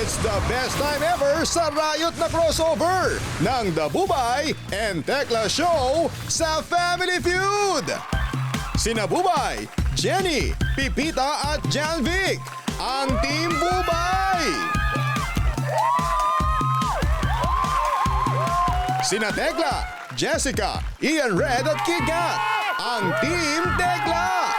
It's the best time ever sa Riot na crossover ng The Bubay and Tekla Show sa Family Feud. Sina Bubay, Jenny, Pipita at Janvic, ang Team Bubay. Sina Tekla, Jessica, Ian Red at Kigat, ang Team Tekla.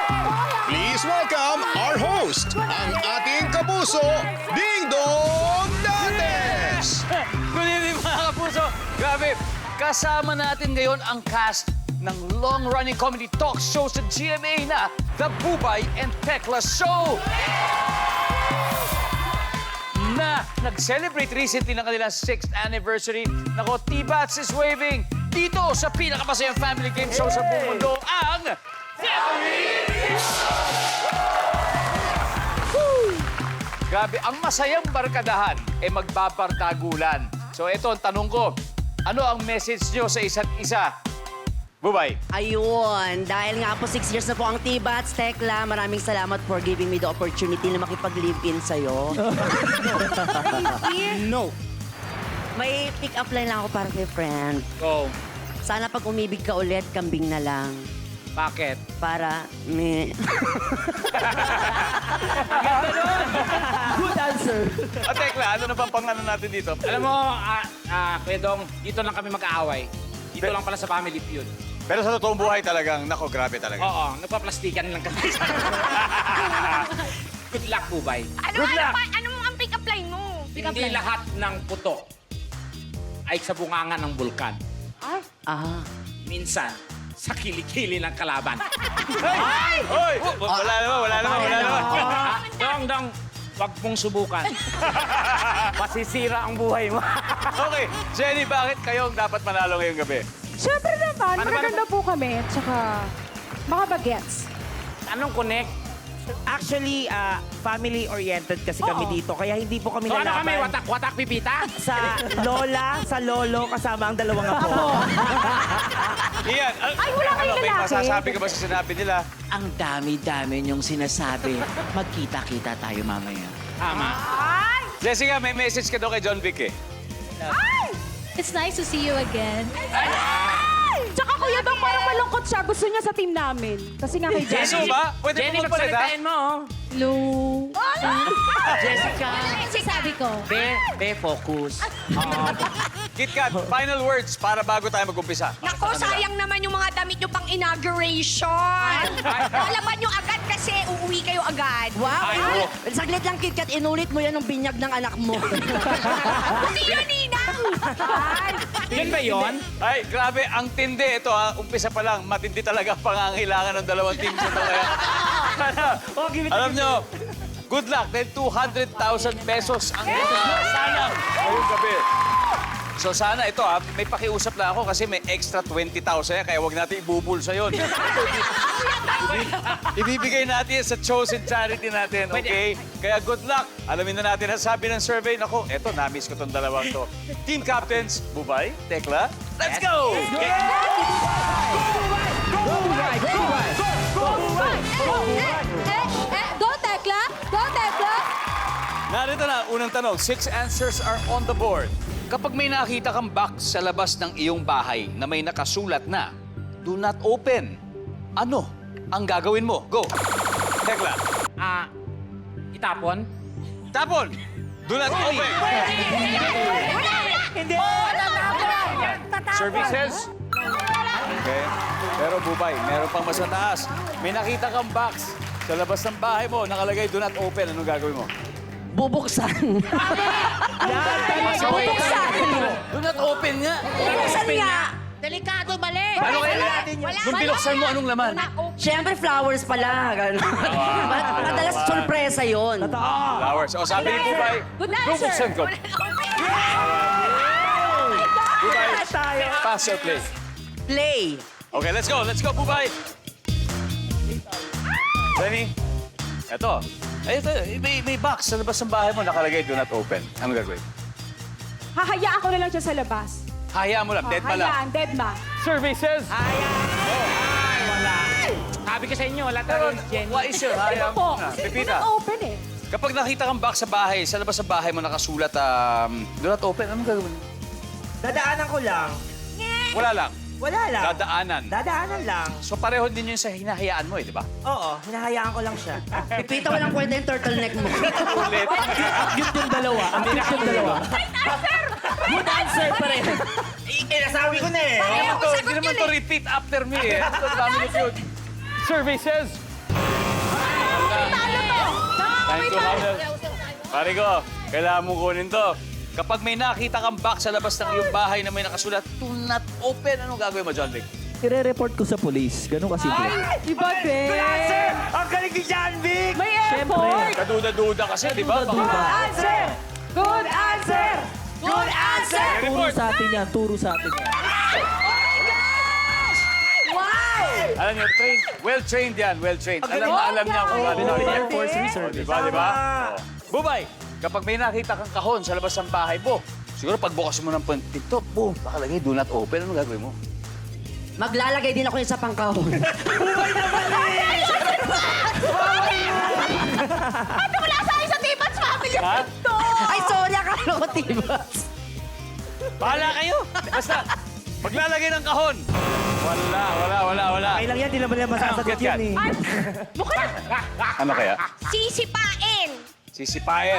Please welcome our host, ang ating kapuso, Ding Dong Dantes! Good evening mga kapuso! Grabe, kasama natin ngayon ang cast ng long-running comedy talk show sa GMA na The Bubay and Tekla Show! Na nag-celebrate recently ng kanilang 6th anniversary. Nako, T-Bats is waving dito sa pinakamasayang family game show sa buong mundo, ang Grabe, ang masayang barkadahan ay magbabardagulan. So ito ang tanong ko, ano ang message nyo sa isa't isa? Bubay. Ayun, dahil nga po 6 years na po ang T-Bats, Tekla, maraming salamat for giving me the opportunity na makipag-live-in sa'yo. No. May pick-up line lang ako para kay friend. Go. Sana pag umibig ka ulit, kambing na lang. Bakit? Para me... Good answer. Tekla, ano na bang pangano natin dito? Alam mo, Kuya Dong, dito lang kami mag-aaway. Dito lang pala sa Family Feud. Pero sa totoong buhay talagang, nako, grabe talaga. Oo, nagpaplastikan lang kami. Good luck, Bubay. Good luck! Ano mo ang pick-up line mo? Hindi lahat ng puto ay sa bunganga ng bulkan. Ah. Minsan, sa kilikili ng kalaban. Hoy! Wala naman. Dong, wag mong subukan. Masisira ang buhay mo. Okay, Jenny, bakit kayo ang dapat manalo ngayong gabi? Siyempre naman, Ano ba magaganda po kami. Tsaka, mga bagets. Anong connect? Actually, family-oriented kasi kami dito. Kaya hindi po kami So, ano lalaban kami? Watak-watak pipita? sa lola, sa lolo, kasama ang dalawang apo. Iyan, Ay, wala kayong may lalaki. masasabi ka ba sa sinabi nila? Ang dami-dami niyong sinasabi. Magkita-kita tayo mamaya. Tama. Jessica, may message ka daw kay John Vic eh. It's nice to see you again. Tsaka Kuya Dong, parang malungkot siya. Gusto niya sa team namin. Kasi nga kay Jesu Jenny. ba? Pwede Jenny, mo magpalit ha? magsalitain mo. oh. Hello. Jessica! Sabi ko. Focus. KitKat, final words para bago tayo mag-umpisa. Nako, sayang naman yung mga damit nyo pang inauguration. Lalaban nyo agad kasi uuwi kayo agad. Wow! Saglit lang, KitKat, inulit mo yan ng binyag ng anak mo. Kasi yun, Ninang. Yun ba yun? Ay, grabe, ang tindi. Ito ha, umpisa pa lang, matindi talaga ang pangangailangan ng dalawang teams ito. Kaya, alam nyo, good luck. Dahil 200,000 pesos ang sayang ngayong gabi. So sana ito ha, may pakiusap lang ako kasi may extra 20,000 kaya wag natin ibubulsa yun. Ibibigay natin sa chosen charity natin, okay? Kaya good luck. Alamin na natin ang sabi ng survey. Nako, eto, na-miss ko tong dalawang to. Team captains, Bubay, Tekla, let's go! Go, Tekla. Go, Tekla. Narito na, unang tanong. 6 answers are on the board. Kapag may nakita kang box sa labas ng iyong bahay na may nakasulat na, do not open, ano ang gagawin mo? Go! Tekla. Itapon? Tapon! Do not open! Hindi! Services? Okay. Pero Bubay, meron pang mas mataas. May nakita kang box sa labas ng bahay mo, nakalagay do not open. Anong gagawin mo? Bubuksan. Do not open nga! Bubuksan nga. Delikado, mali. Ano kaya? Nung binuksan mo, anong laman? Siyempre, flowers pala. Ganun. Madalas sorpresa yun. Flowers. O sabi ni Bubay, bubuksan ko. Bubay, pass or play? Play. Okay, let's go. Let's go, Bubay. Lenny, eto. Ito, may box sa labas ng bahay mo nakalagay, do not open. Ano gagawin? Hahayaan ko na lang siya sa labas. Hayaan mo lang, dead pa lang. Hayaan, dead ma. Services! Wala. Sabi ko sa inyo, wala talaga Jenny. What is your hayaan Po, mo na? kasi Pipita, open eh. Kapag nakita kang box sa bahay, sa labas sa bahay mo nakasulat, do not open, anong gagawin mo? Dadaanan ko lang. Wala lang. Wala lang. Dadaanan. Dadaanan lang. So pareho din yun sa hinahayaan mo, di ba? Oo, hinahayaan ko lang siya. Pipita, walang kwenta yung turtleneck mo. Ulit. Cute yung dalawa. Ang cute yung dalawa. Good answer pa rin. Nasabi ko na eh. Hindi naman to repeat after me eh. Ito, Family Feud. Survey says... Time to handle. Pare ko, kailangan mong kunin to. Kapag may nakita kang box sa labas ng iyong bahay na may nakasulat, do not open, anong gagawin mo, John Vic? I-report ko sa police. Ganun kasimple. Iba din. Ang galing ni John Vic! May effort. Kaduda-duda kasi, di ba? Good answer. Good answer. Good answer. Turo sa atin yan. Turo sa atin yan. Alam niyo, trained. Well-trained yan, well-trained. Alam niya kung ano yan. Air Force Reserve. Di ba, di ba? Bubay, kapag may nakita kang kahon sa labas ng bahay mo, siguro pagbukas mo ng pinto, boom, nakalagay, do not open. Ano gagawin mo? Maglalagay din ako yun sa pangkahon. Ano wala sa akin sa Tibats Family Ha? to? Ay, sorry, akala ko tibas. Bahala kayo. Basta, maglalagay ng kahon. Wala. Ay lang yan, di naman masasagot Get yun eh. Ano kaya? Sisipain. Sisipain.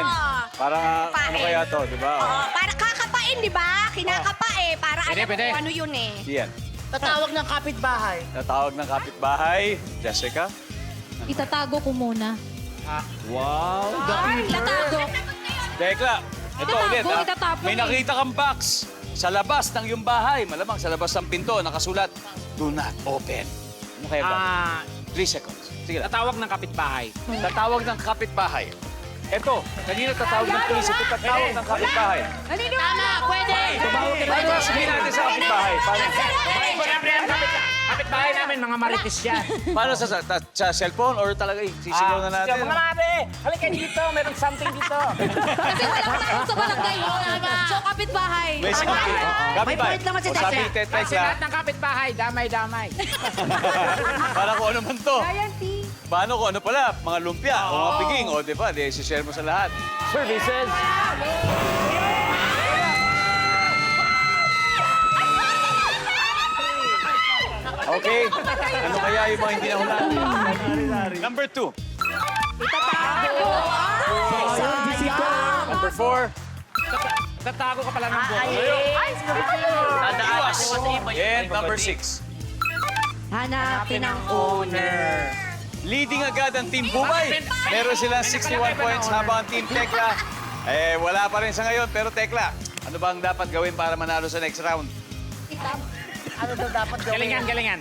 Para, ano kaya to, di ba? Para kakapain, di ba? Kinakapa eh. Para alam mo kung ano yun eh. Yan. Tatawag ng kapitbahay. Natawag ng kapitbahay. Jessica? Itatago ko muna. Ay, latago. Tekla, ito ulit ha. Itatapon May eh. nakita kang box sa labas ng iyong bahay. Malamang sa labas ng pinto, nakasulat, do not open. Ano kaya ba? 3 seconds. Sige lang. Tatawag ng kapitbahay. Tatawag ng kapitbahay. Ito, kanina tatawag ng pulis. Ito tatawag ng kapitbahay. Tama, pwede. Paano sabihin natin sa kapitbahay? Siyempre, ang kapitbahay namin, mga marites yan. Paano sa cellphone or talaga sisigaw na natin? Mga mare, halika dito, meron something dito. Kasi walang tao sa barangay. So, kapitbahay. May sinabi. May point naman si O, sabi Tekla. ni Kasi Tekla, lahat ng kapitbahay, damay-damay. para kung ano man to. Guarantee. Paano kung ano pala, mga lumpia o mga piging, o di ba, di share mo sa lahat. Services. Okay, ano kaya yung mga hindi nahulaan? Number 2. Number 4. Tatago ka pala ng buhay. Iwas. And number 6. Hanapin ang owner. Leading agad ang Team Bubay. Meron silang 61 points habang ang Team Tekla, wala pa rin sa ngayon. Pero Tekla, ano ba ang dapat gawin para manalo sa next round? Galingan. Galingan.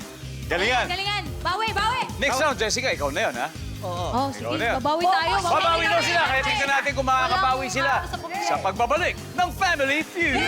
Galingan. Bawi. Next round, Jessica, ikaw na yun, ha? Oh, sige. Ikaw na yun. Babawi tayo. Babawi daw sila, kaya tingnan natin kung makakabawi sila sa pagbabalik ng Family Feud.